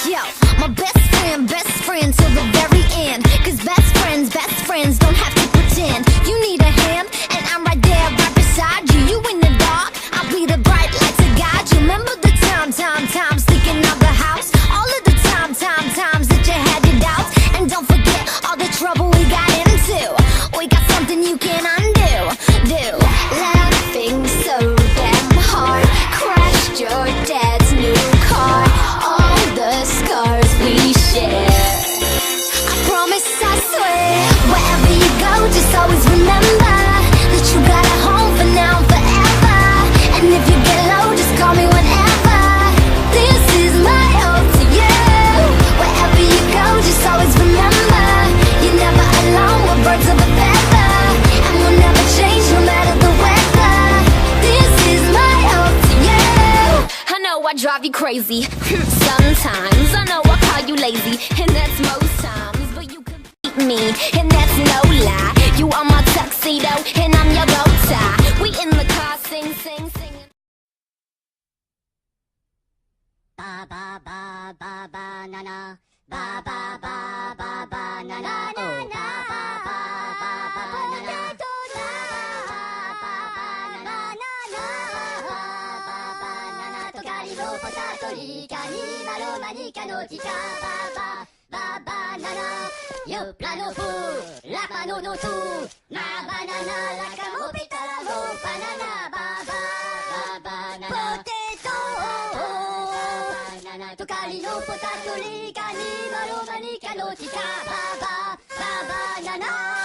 Yo, my best friend till the very end. Cause best friends don't have to pretend. You need a hand, and I'm right there, right beside you. You in the dark, I'll be the bright light to guide you. Remember the times thinking of the house. All of the times that you had your doubts. And don't forget all the trouble we got into. We got something you can undo. Laughing so damn hard, crashed your dad's new car. All the scars we share. I promise, I swear, wherever you go, just always remember that you got a home for now and forever. And if you get low, just call me whenever. This is my ode to you. Wherever you go, just always remember you're never alone, we're birds of a feather. And we'll never change no matter the weather. This is my ode to you. I know I drive you crazy sometimes. I know I call you lazy, and that's most times. But you can beat me, and that's no lie. You are my tuxedo, and I'm your bow tie. We in the car, singing. Ba ba ba ba ba na na. Ba ba ba ba ba na na. Oh, ba ba ba ba ba na na. Yo plano fu, la mano no tu, ma banana la camopita la mo banana baba banana potato banana tocali no potato li cani malo manica no tica baba banana.